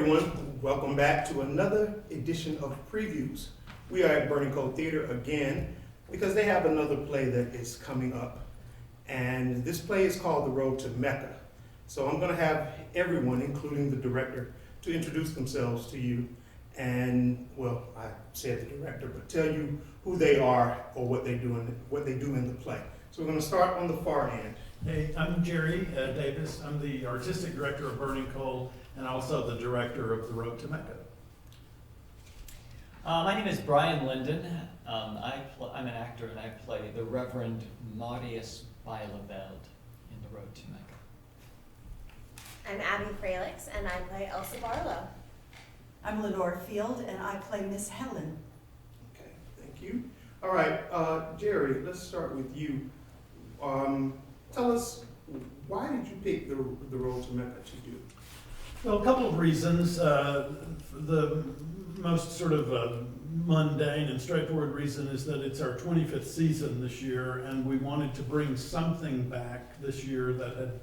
everyone, welcome back to another edition of Previews. We are at Burning Coal Theater again because they have another play that is coming up. And this play is called The Road to Mecca. So I'm going to have everyone, including the director, to introduce themselves to you. And, well, I said the director, but tell you who they are or what they do in the play. So we're going to start on the far end. Hey, I'm Jerry Davis. I'm the artistic director of Burning Coal and also the director of The Road to Mecca. My name is Brian Linden. I'm an actor and I play the Reverend Marius Bijleveld in The Road to Mecca. I'm Abby Fralix and I play Elsa Barlow. I'm Lenore Field and I play Miss Helen. Okay, thank you. All right, Jerry, let's start with you. Tell us, why did you pick the Road to Mecca to do? Well, a couple of reasons. The most sort of mundane and straightforward reason is that it's our 25th season this year, and we wanted to bring something back this year that had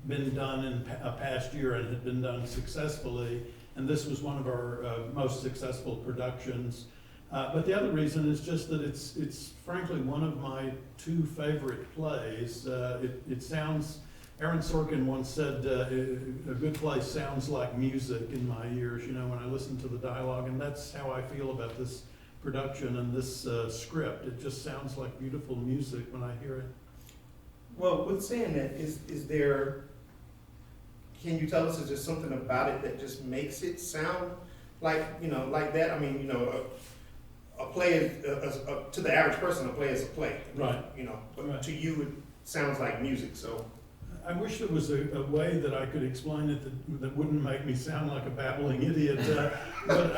been done in a past year and had been done successfully, and this was one of our most successful productions. But the other reason is just that it's frankly one of my two favorite plays. It sounds, Aaron Sorkin once said, a good play sounds like music in my ears, you know, when I listen to the dialogue, and that's how I feel about this production and this script. It just sounds like beautiful music when I hear it. Well, with saying that, can you tell us, is there something about it that just makes it sound like, you know, like that? I mean, you know, a play is, to the average person, a play is a play. Right. You know, but Right. to you, it sounds like music, so. I wish there was a way that I could explain it that wouldn't make me sound like a babbling idiot. But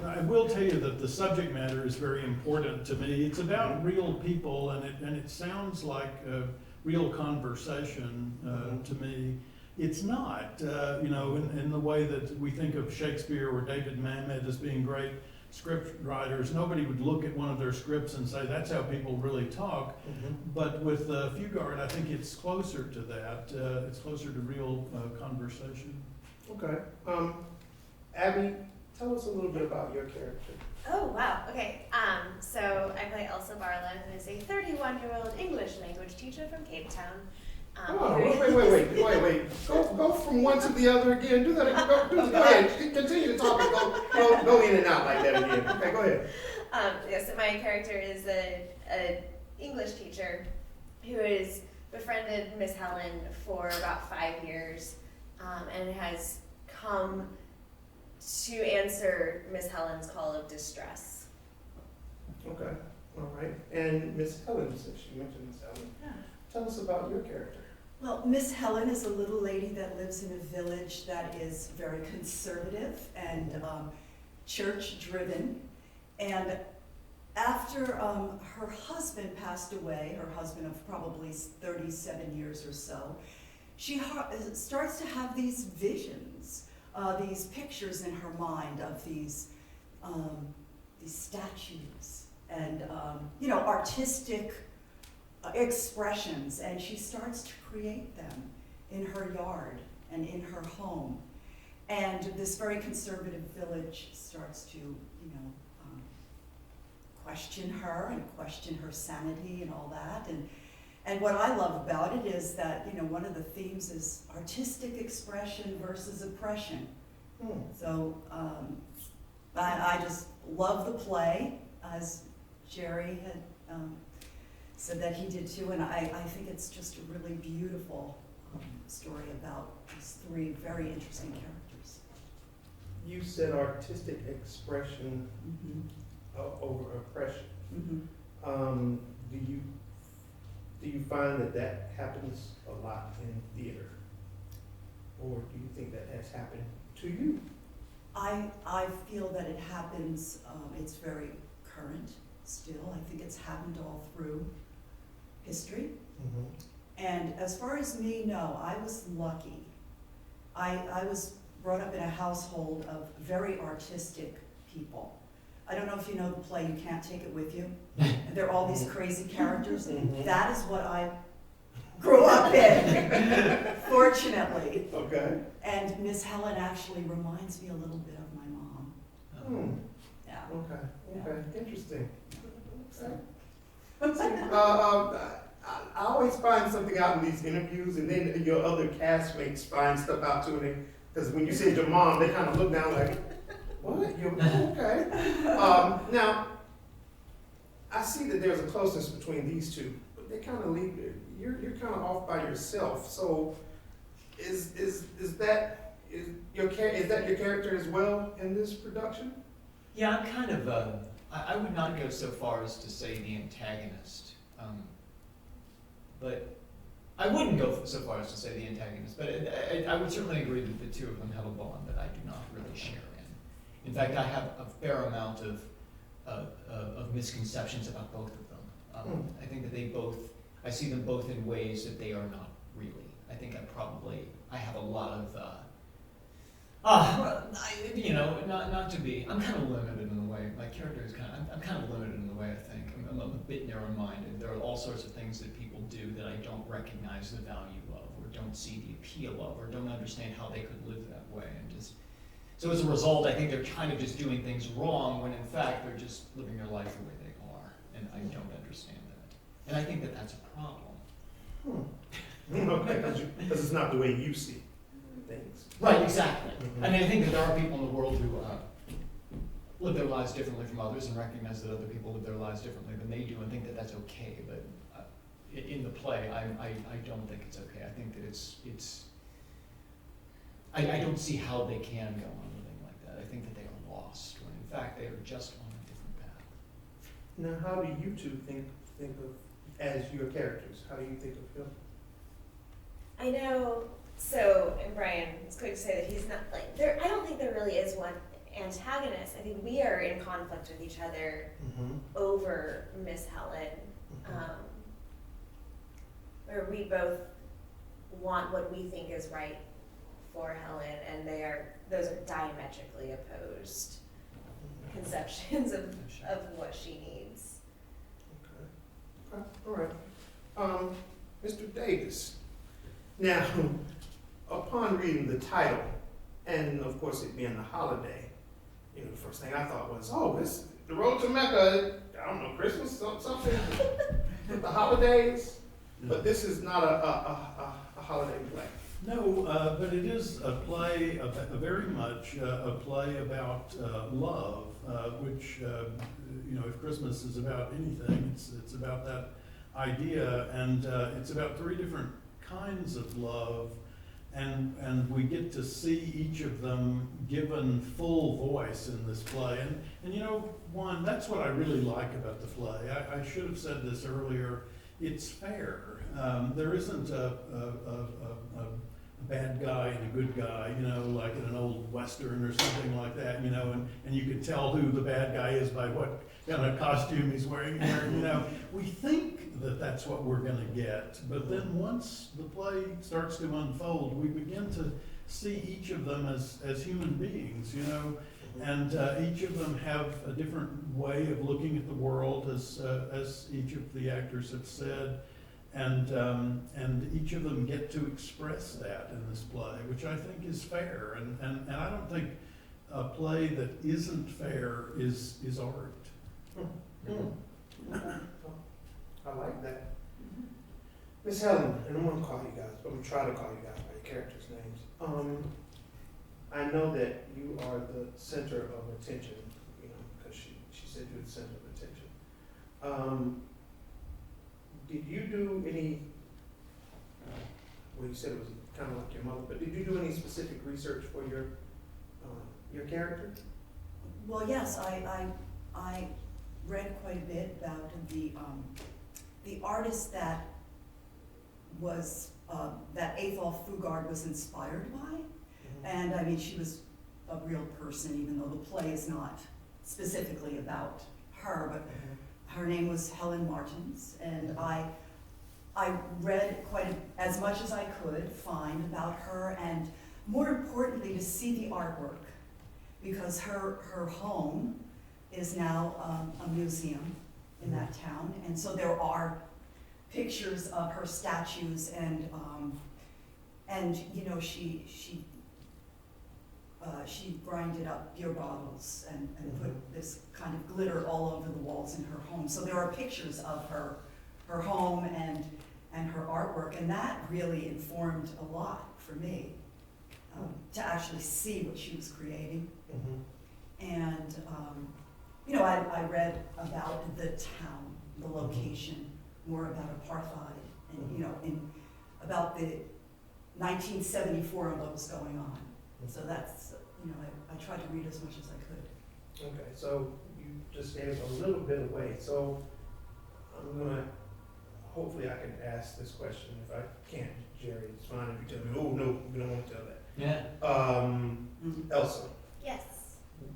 I will tell you that the subject matter is very important to me. It's about real people, and it sounds like a real conversation to me. It's not, you know, in the way that we think of Shakespeare or David Mamet as being great script writers. Nobody would look at one of their scripts and say that's how people really talk. But with Fugard, I think it's closer to that. It's closer to real conversation. Okay. Abby, tell us a little bit about your character. Oh, wow. Okay. So I play Elsa Barlow, who is a 31-year-old English language teacher from Cape Town. Wait. Go from one to the other again. Do that. Go ahead. Continue to talk and go in and out like that again. Okay, go ahead. Yes, so my character is an English teacher who has befriended Miss Helen for about 5 years and has come to answer Miss Helen's call of distress. Okay, all right. And Miss Helen, since you mentioned Miss Helen, tell us about your character. Well, Miss Helen is a little lady that lives in a village that is very conservative and church-driven. And after her husband passed away, her husband of probably 37 years or so, she starts to have these visions, these pictures in her mind of these statues and you know, artistic expressions, and she starts to create them in her yard and in her home. And this very conservative village starts to, you know, question her and question her sanity and all that. And what I love about it is that, you know, one of the themes is artistic expression versus oppression. So I just love the play, as Jerry had said that he did too, and I think it's just a really beautiful story about these three very interesting characters. You said artistic expression over oppression. Do you find that happens a lot in theater, or do you think that has happened to you? I feel that it happens. It's very current still. I think it's happened all through history. And as far as me, no, I was lucky. I was brought up in a household of very artistic people. I don't know if you know the play, You Can't Take It With You. And there are all these crazy characters. That is what I grew up in, fortunately. Okay. And Miss Helen actually reminds me a little bit of my mom. Hmm. Yeah. Okay. Interesting. Okay. I always find something out in these interviews, and then your other castmates find stuff out too. Because when you said your mom, they kind of look down like, "What? Your mom? Okay." Now, I see that there's a closeness between these two, but they kind of leave. You're kind of off by yourself. So, is that your character as well in this production? Yeah, I'm kind of, I would not go so far as to say the antagonist. But I wouldn't go so far as to say the antagonist, but I would certainly agree that the two of them have a bond that I do not really share in. In fact, I have a fair amount of misconceptions about both of them. I think that I see them both in ways that they are not really. I think I have a lot of, not to be, I'm kind of limited in a way. My character is I'm kind of limited in the way I think. I'm a bit narrow-minded. There are all sorts of things that people do that I don't recognize the value of, or don't see the appeal of, or don't understand how they could live that way. So as a result, I think they're kind of just doing things wrong when in fact they're just living their life the way they are. And I don't understand that. And I think that that's a problem. Okay, because it's not the way you see things. Right, exactly. I mean, I think that there are people in the world who live their lives differently from others and recognize that other people live their lives differently than they do and think that that's okay. But in the play, I don't think it's okay. I think that I don't see how they can go on living like that. I think that they are lost when in fact they are just on a different path. Now, how do you two think of as your characters? How do you think of him? I know, so, and Brian, it's quick to say that he's not like, I don't think there really is one antagonist. I think we are in conflict with each other over Miss Helen. Where we both want what we think is right for Helen, and those are diametrically opposed conceptions of what she needs. Okay. All right. Mr. Davis. Now, upon reading the title, and of course it being the holiday, the first thing I thought was, this the road to Mecca. I don't know, Christmas, something with the holidays. But this is not a holiday play. No, but it is a play, very much a play about love, which, if Christmas is about anything, it's about that idea, and it's about three different kinds of love, and we get to see each of them given full voice in this play. And Juan, that's what I really like about the play. I should have said this earlier. It's fair. There isn't a bad guy and a good guy, like in an old Western or something like that, and you can tell who the bad guy is by what kind of costume he's wearing. We think that that's what we're going to get, but then once the play starts to unfold, we begin to see each of them as human beings, and each of them have a different way of looking at the world, as each of the actors have said, and each of them get to express that in this play, which I think is fair, and I don't think a play that isn't fair is art. I like that. Miss Helen, and I'm going to call you guys, but I'm going to try to call you guys by your characters' names. I know that you are the center of attention, because she said you're the center of attention. Did you do any, well, you said it was kind of like your mother, but did you do any specific research for your character? Well, yes, I read quite a bit about the artist that was that Ethel Fugard was inspired by. And I mean, she was a real person, even though the play is not specifically about her, but her name was Helen Martins, and I read as much as I could find about her, and more importantly, to see the artwork, because her home is now a museum in that town, and so there are pictures of her statues, and you know, she grinded up beer bottles and put this kind of glitter all over the walls in her home. So there are pictures of her home and her artwork, and that really informed a lot for me, to actually see what she was creating. And you know, I read about the town, the location, more about apartheid, and you know, about the 1974 and what was going on. So that's, you know, I tried to read as much as I could. Okay, so you just gave a little bit away. So I'm gonna, hopefully I can ask this question. If I can't, Jerry, it's fine if you tell me, oh, no, we don't want to tell that. Yeah. Elsa, Yes.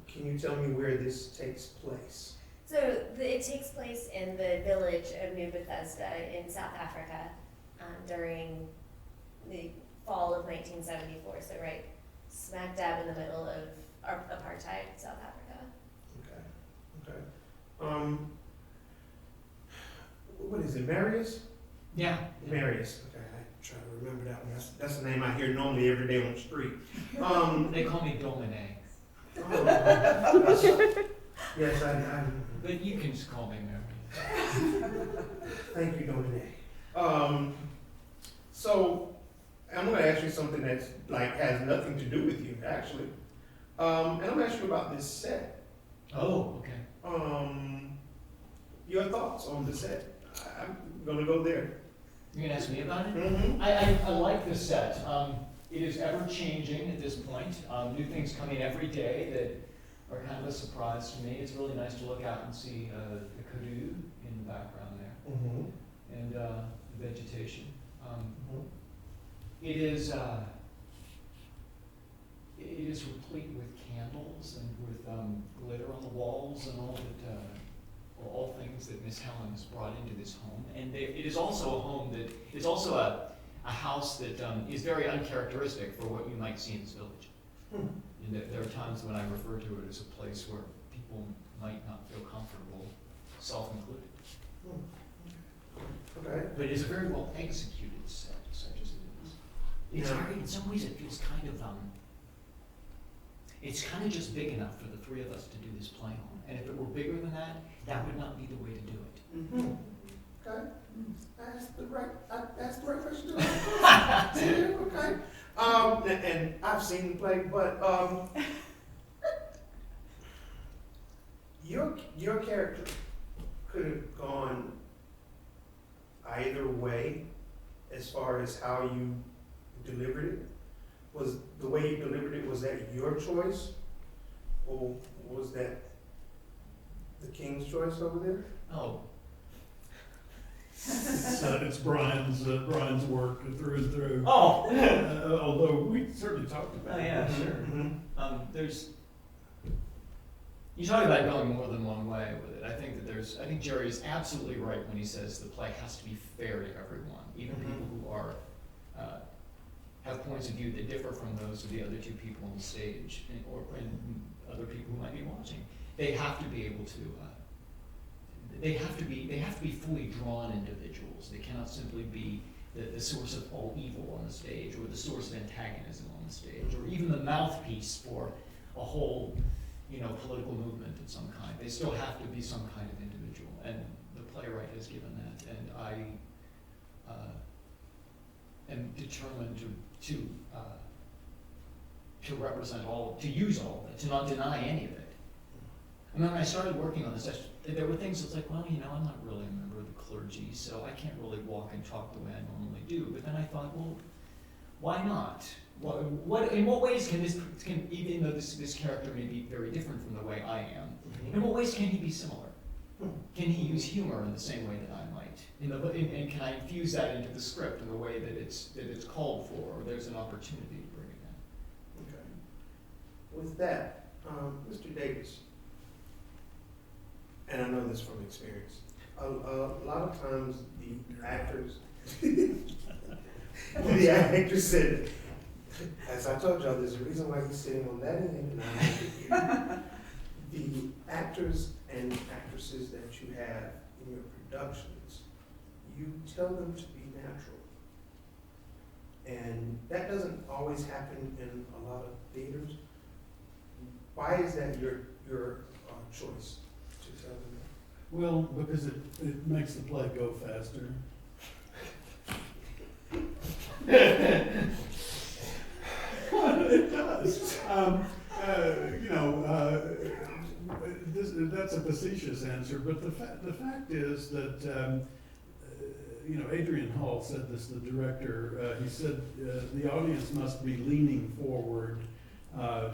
can you tell me where this takes place? So it takes place in the village of New Bethesda in South Africa during the fall of 1974. So right smack dab in the middle of apartheid South Africa. Okay. What is it, Marius? Yeah. Marius. Okay, I try to remember that one. That's the name I hear normally every day on the street. They call me Dominic. Yes, I. But you can just call me Marius. Thank you, Dominic. So I'm going to ask you something that's like has nothing to do with you, actually. And I'm going to ask you about this set. Oh, okay. Your thoughts on the set? I'm going to go there. You're gonna ask me about it? Mm-hmm. I like this set. It is ever changing at this point. New things come in every day that are kind of a surprise to me. It's really nice to look out and see the canoe in the background there, and the vegetation. It is replete with candles and with glitter on the walls and all things that Miss Helen has brought into this home. And it is also a home that is also a house that is very uncharacteristic for what you might see in this village. And there are times when I refer to it as a place where people might not feel comfortable, self-included. Okay. But it is a very well executed set, such as it is. It's Yeah. very, in some ways, it feels kind of it's kind of just big enough for the three of us to do this play on. And if it were bigger than that, that would not be the way to do it. Okay. That's the right question to ask. Okay. And I've seen the play, but your character could have gone either way as far as how you delivered it. Was the way you delivered it, was that your choice, or was that the king's choice over there? Oh, It's Brian's work through and through. oh, Although we certainly talked about it. yeah, sure. You talk about going more than one way with it. I think Jerry is absolutely right when he says the play has to be fair to everyone, even people who are have points of view that differ from those of the other two people on the stage, or other people who might be watching. They have to be able to. They have to be fully drawn individuals. They cannot simply be the source of all evil on the stage, or the source of antagonism on the stage, or even the mouthpiece for a whole, political movement of some kind. They still have to be some kind of individual, and the playwright has given that. And I am determined to represent to use all of it, to not deny any of it. And when I started working on this, there were things that's like, well, I'm not really a member of the clergy, so I can't really walk and talk the way I normally do. But then I thought, well, why not? In what ways even though this character may be very different from the way I am, in what ways can he be similar? Can he use humor in the same way that I might? And can I infuse that into the script in the way that it's called for, or there's an opportunity to bring it in? Okay. With that, Mr. Davis, and I know this from experience, a lot of times the actors, said, as I told y'all, there's a reason why he's sitting on that end and I'm over here. The actors and actresses that you have in your productions, you tell them to be natural. And that doesn't always happen in a lot of theaters. Why is that your choice to tell them that? Well, because it makes the play go faster. It does. That's a facetious answer, but the fact is that, Adrian Hall said this, the director, he said, the audience must be leaning forward,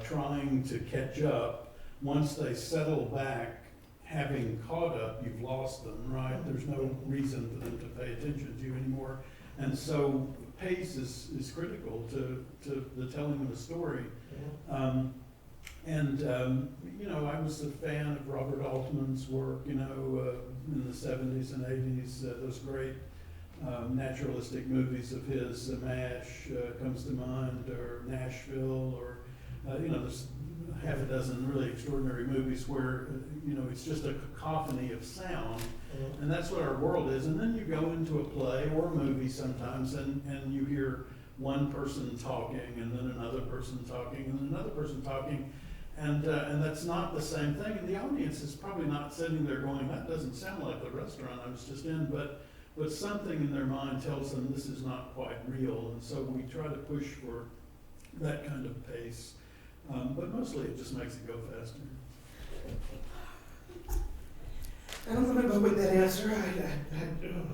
trying to catch up. Once they settle back, having caught up, you've lost them, right? There's no reason for them to pay attention to you anymore. And so pace is critical to the telling of a story. I was a fan of Robert Altman's work, in the 70s and 80s, those great naturalistic movies of his, MASH comes to mind, or Nashville, or, there's half a dozen really extraordinary movies where, it's just a cacophony of sound, and that's what our world is. And then you go into a play or a movie sometimes, and you hear one person talking, and then another person talking, and then another person talking, and that's not the same thing. And the audience is probably not sitting there going, that doesn't sound like the restaurant I was just in, but something in their mind tells them this is not quite real, and so we try to push for that kind of pace. But mostly it just makes it go faster. And I'm gonna go with that answer.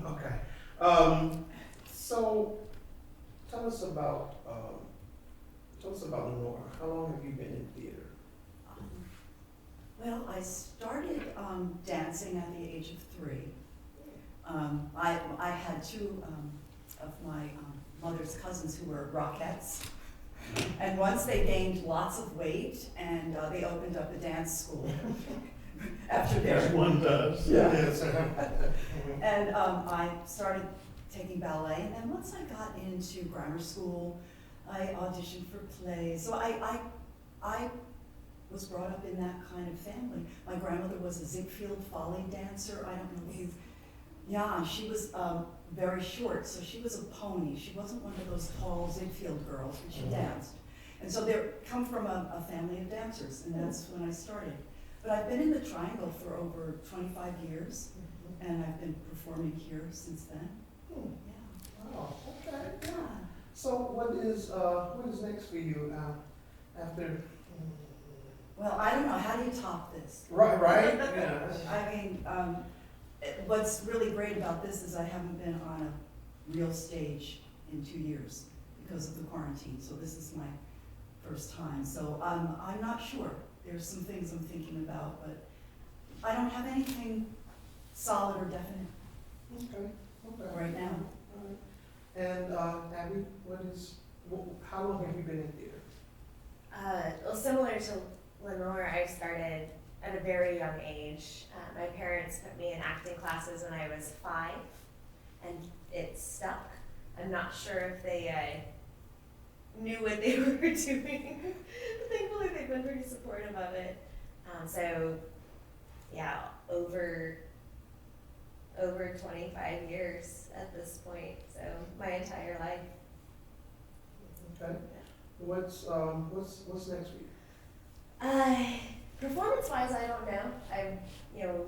Okay. So tell us about Lenore. How long have you been in theater? Well, I started dancing at the age of 3. I had two of my mother's cousins who were Rockettes. And once they gained lots of weight, and they opened up a dance school after As their. one does. Yeah. Yes. And I started taking ballet, and then once I got into grammar school, I auditioned for plays. So I was brought up in that kind of family. My grandmother was a Ziegfeld Folly dancer. I don't know if you. Yeah, she was very short, so she was a pony. She wasn't one of those tall Ziegfeld girls, but she danced. And so they come from a family of dancers, and that's when I started. But I've been in the Triangle for over 25 years, and I've been performing here since then. Yeah. Wow. Okay. Yeah. So what is next for you after? Well, I don't know. How do you top this? Right. Yeah. I mean, what's really great about this is I haven't been on a real stage in 2 years because of the quarantine. So this is my first time. So I'm not sure. There's some things I'm thinking about, but I don't have anything solid or definite Okay. right now. All right. And Abby, how long have you been in theater? Well, similar to Lenore, I started at a very young age. My parents put me in acting classes when I was 5, and it stuck. I'm not sure if they knew what they were doing. Thankfully, they've been pretty supportive of it. So, yeah, over 25 years at this point. So my entire life. Okay. What's next for you? Performance-wise, I don't know.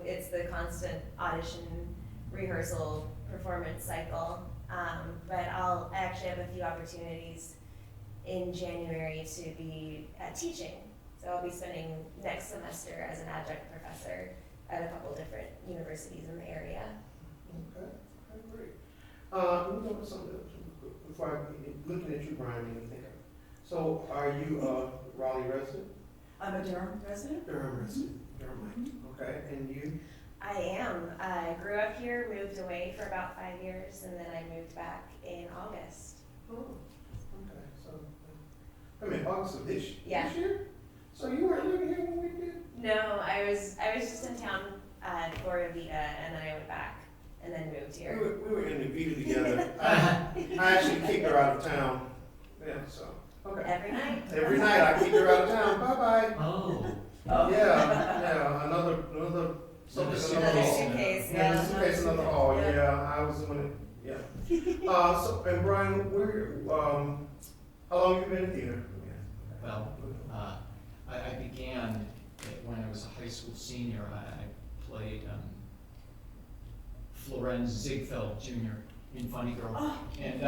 It's the constant audition, rehearsal, performance cycle. But I actually have a few opportunities in January to be teaching. So I'll be spending next semester as an adjunct professor at a couple different universities in the area. Okay, great. Let me know something before I looking at you, Brian, and think of. So, are you a Raleigh resident? I'm a Durham resident. Durham resident. Durhamite. Okay, and you? I am. I grew up here, moved away for about 5 years, and then I moved back in August. Oh, okay. So, August of this year? So you weren't living here when we did? No, I was just in town for a Vita, and then I went back, and then moved here. We were in the Vita together. I actually kicked her out of town. Yeah, so, okay. Every night? Every night I kicked her out of town. Bye-bye. Oh. Yeah, another Another suitcase, Another suitcase, another yeah. suitcase, another hall. Yeah. Yeah, I was the one that And Brian, how long have you been in theater? Well, I began when I was a high school senior. I played Florenz Ziegfeld Jr. in Funny Girl. Oh. And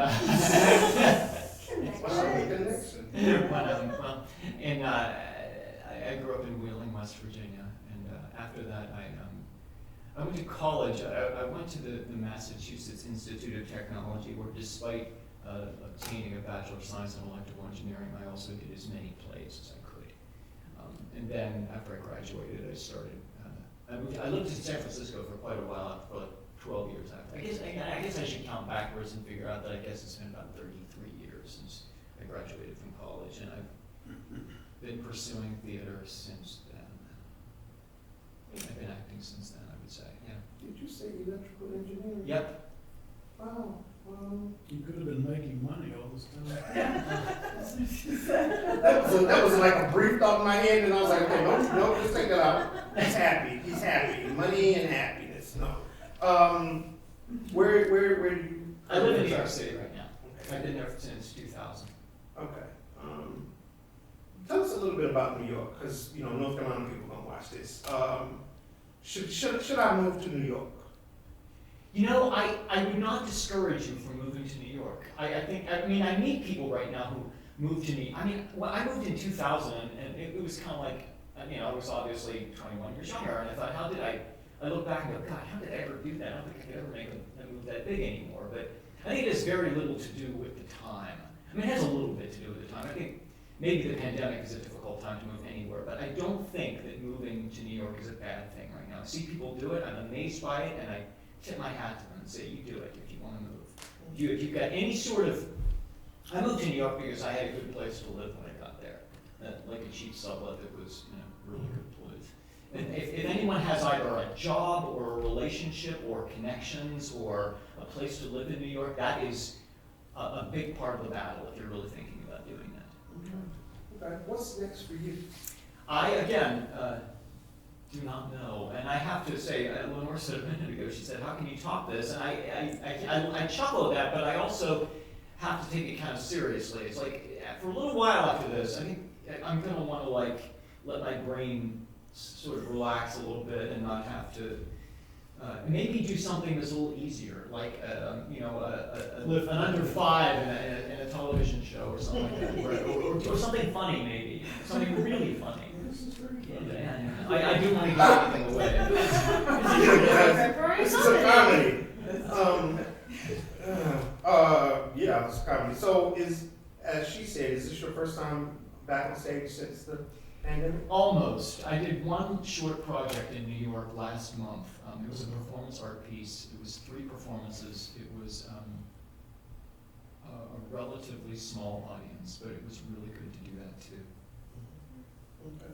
I grew up in Wheeling, West Virginia, and after that I went to college. I went to the Massachusetts Institute of Technology, where despite obtaining a Bachelor of Science in Electrical Engineering, I also did as many plays as I could. And then after I graduated, I started, I lived in San Francisco for quite a while, for like 12 years after. I guess I should count backwards and figure out that I guess it's been about 33 years since I graduated from college, and I've been pursuing theater since then. I've been acting since then, I would say, yeah. Did you say electrical engineering? Yep. Wow. You could have been making money all this time. That was like a brief thought in my head, and I was like, okay, no, just take that out. He's happy. Money and happiness, no. Where do you? I live in New York City right now. Okay. I've been there since 2000. Okay. Tell us a little bit about New York, because North Carolina people gonna watch this. Should I move to New York? I would not discourage you from moving to New York. I meet people right now who moved to New York. I moved in 2000, and it was kind of like, I was obviously 21 years younger, and I thought, I look back and go, God, how did I ever do that? I don't think I could ever make a move that big anymore. But I think it has very little to do with the time. It has a little bit to do with the time. I think maybe the pandemic is a difficult time to move anywhere, but I don't think that moving to New York is a bad thing right now. I see people do it, I'm amazed by it, and I tip my hat to them and say, you do it if you want to move. If you've got any sort of, I moved to New York because I had a good place to live when I got there. Like a cheap sublet that was really good to live. And if anyone has either a job or a relationship or connections or a place to live in New York, that is a big part of the battle if you're really thinking about doing that. Okay. What's next for you? I, again, do not know. And I have to say, Lenore said a minute ago, she said, how can you top this? And I chuckle at that, but I also have to take it kind of seriously. It's like, for a little while after this, I think I'm going to want to let my brain sort of relax a little bit and not have to maybe do something that's a little easier, like an under 5 in a television show or something like that, or something funny maybe, something really funny. This is very funny. Yeah. I do want to give anything away. This is a comedy. Yeah, it's a comedy. So as she said, is this your first time back on stage since the pandemic? Almost. I did one short project in New York last month. It was a performance art piece. It was 3 performances. It was a relatively small audience, but it was really good to do that too. Okay.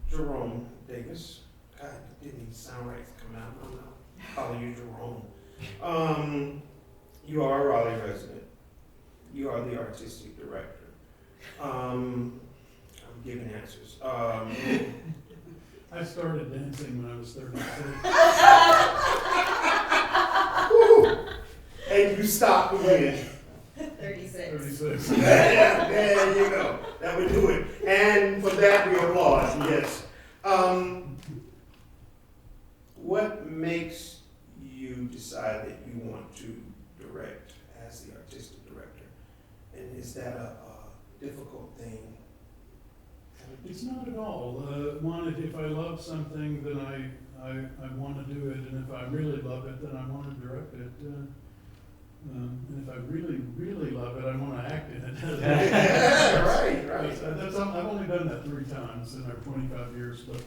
Jerome Davis. God, it didn't even sound right to come out. I'm not calling you Jerome. You are a Raleigh resident. You are the artistic director. I'm giving answers. I started dancing when I was 36. And you stopped when? 36. 36. Yeah, there you go. That would do it. And for that we applaud, yes. What makes you decide that you want to direct as the artistic director? And is that a difficult thing? It's not at all. If I love something, then I want to do it, and if I really love it, then I want to direct it. And if I really, really love it, I want to act in it. Yeah, right. I've only done that 3 times in our 25 years, but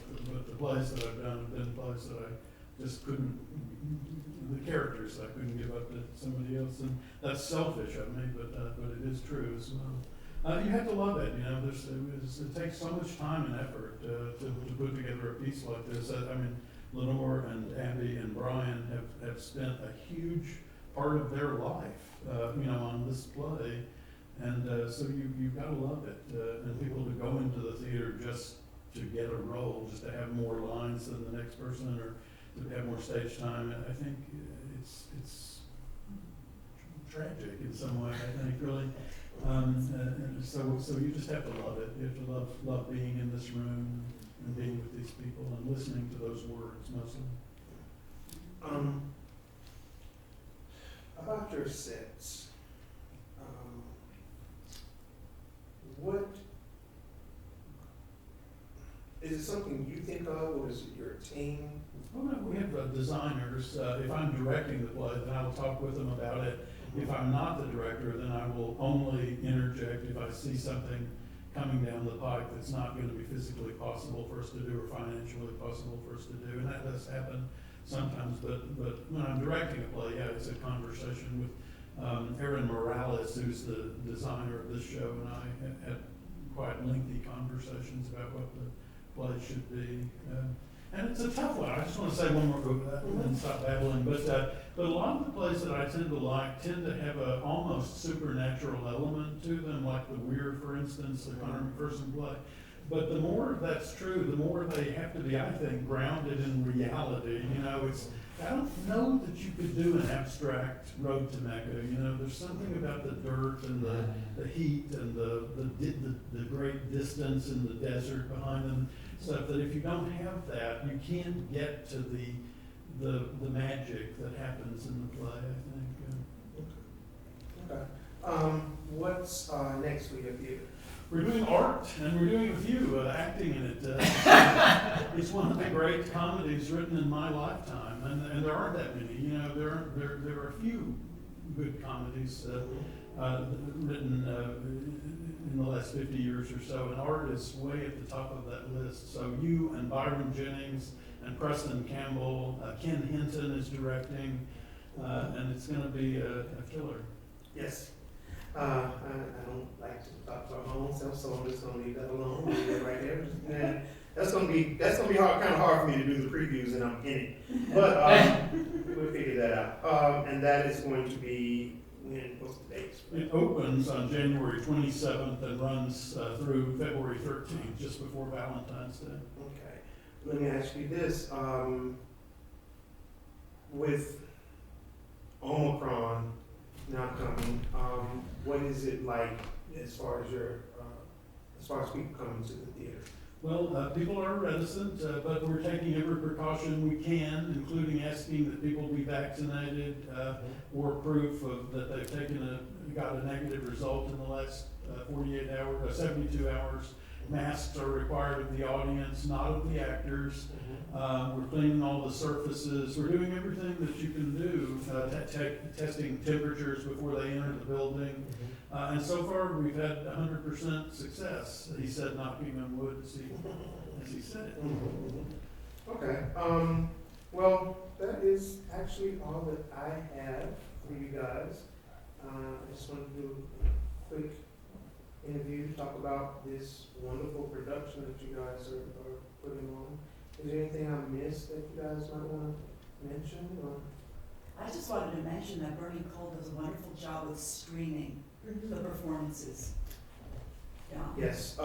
the plays that I've done have been plays that I just couldn't, the characters I couldn't give up to somebody else, and that's selfish of me, but it is true as well. You have to love it, it takes so much time and effort to put together a piece like this. Lenore and Abby and Brian have spent a huge part of their life, on this play, and so you've got to love it. And people to go into the theater just to get a role, just to have more lines than the next person, or to have more stage time. And I think it's tragic in some way, I think, really. And so you just have to love it. You have to love being in this room and being with these people and listening to those words mostly. About your sets, what is it something you think of, or is it your team? Well, we have designers. If I'm directing the play, then I will talk with them about it. If I'm not the director, then I will only interject if I see something coming down the pike that's not going to be physically possible for us to do or financially possible for us to do. And that does happen sometimes, but when I'm directing a play, yeah, it's a conversation with Erin Morales, who's the designer of this show, and I had quite lengthy conversations about what the play should be. And it's a tough one. I just want to say one more and then stop babbling. But a lot of the plays that I tend to like tend to have a almost supernatural element to them, like The Weir, for instance, the Connor McPherson play. But the more that's true, the more they have to be, I think, grounded in reality. You know, I don't know that you could do an abstract Road to Mecca. You know, there's something about the dirt and the heat and the great distance in the desert behind them, stuff that if you don't have that, you can't get to the magic that happens in the play, I think. Okay. What's next for your theater? We're doing art, and we're doing a few acting in it. It's one of the great comedies written in my lifetime, and there aren't that many. You know, there are a few good comedies written in the last 50 years or so, and art is way at the top of that list. So you and Byron Jennings and Preston Campbell, Ken Hinton is directing, and it's going to be a killer. Yes. I don't like to talk about my own self, so I'm just gonna leave that alone. Leave that right there. Yeah, that's gonna be hard, kind of hard for me to do the previews, and I'm in it. But we'll figure that out. And that is going to be what's the date? It opens on January 27th and runs through February 13th, just before Valentine's Day. Okay. Let me ask you this: with Omicron now coming, what is it like as far as people coming to the theater? Well, people are reticent, but we're taking every precaution we can, including asking that people be vaccinated or proof of that they've got a negative result in the last 72 hours. Masks are required of the audience, not of the actors. We're cleaning all the surfaces. We're doing everything that you can do, testing temperatures before they enter the building. And so far, we've had 100% success. He said, knocking on wood, as he said. Okay. Well, that is actually all that I have for you guys. I just wanted to do a quick interview to talk about this wonderful production that you guys are putting on. Is there anything I missed that you guys might want to mention? Or? I just wanted to mention that Bernie Cole does a wonderful job with streaming the performances. Yeah. Yes.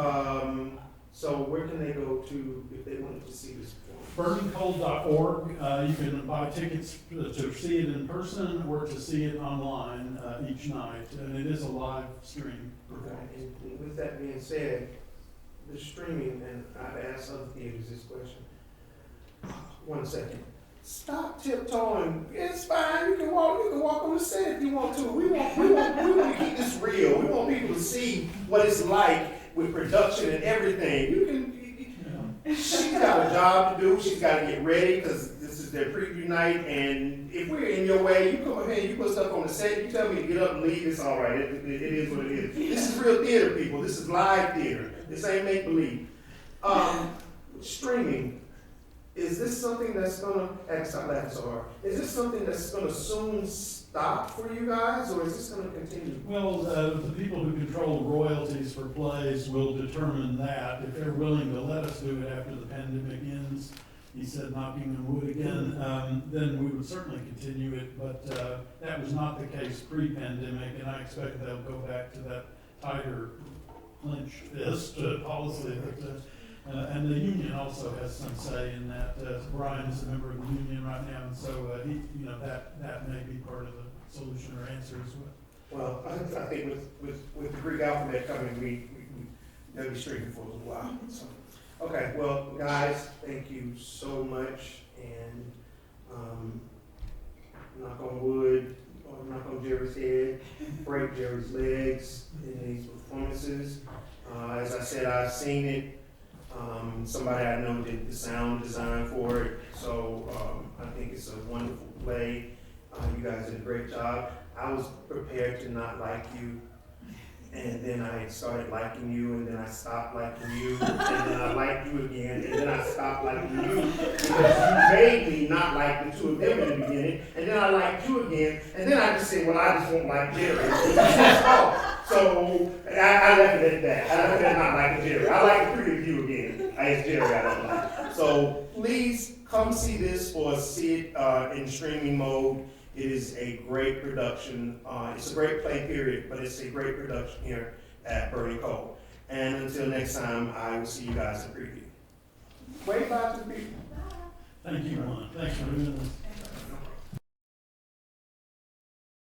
So where can they go to if they wanted to see this performance? BurningCold.org. You can buy tickets to see it in person or to see it online each night, and it is a live stream. Okay. And with that being said, the streaming, and I've asked other theaters this question. 1 second. Stop tiptoeing. It's fine. You can walk on the set if you want to. We want to keep this real. We want people to see what it's like with production and everything. You can. She's got a job to do. She's got to get ready because this is their preview night. And if we're in your way, you come ahead. You put stuff on the set. You tell me to get up and leave. It's all right. It is what it is. This is real theater, people. This is live theater. This ain't make believe. Streaming. Is this something that's gonna stop laughing so hard? Is this something that's gonna soon stop for you guys, or is this gonna continue? Well, the people who control royalties for plays will determine that. If they're willing to let us do it after the pandemic ends, he said, knocking on wood again, then we would certainly continue it. But that was not the case pre-pandemic, and I expect they'll go back to that tighter clenched fist policy. But And the union also has some say in that. Brian is a member of the union right now, and so he, that may be part of the solution or answer as well. Well, I think with the Greek alphabet coming, that'll be straightforward for a while. So, okay, well, guys, thank you so much, and knock on wood, or knock on Jerry's head, break Jerry's legs in these performances. As I said, I've seen it. Somebody I know did the sound design for it, so I think it's a wonderful play. You guys did a great job. I was prepared to not like you, and then I started liking you, and then I stopped liking you, and then I liked you again, and then I stopped liking you because you made me not like the two of them in the beginning, and then I liked you again, and then I just said, well, I just won't like Jerry. So I left it at that. I left it at not liking Jerry. I like the three of you again. It's Jerry I don't like. So please come see this or see it in streaming mode. It is a great production. It's a great play, period, but it's a great production here at Bernie Cole. And until next time, I will see you guys in preview. Wave bye to the people. Thank you, Juan. Thanks for doing this.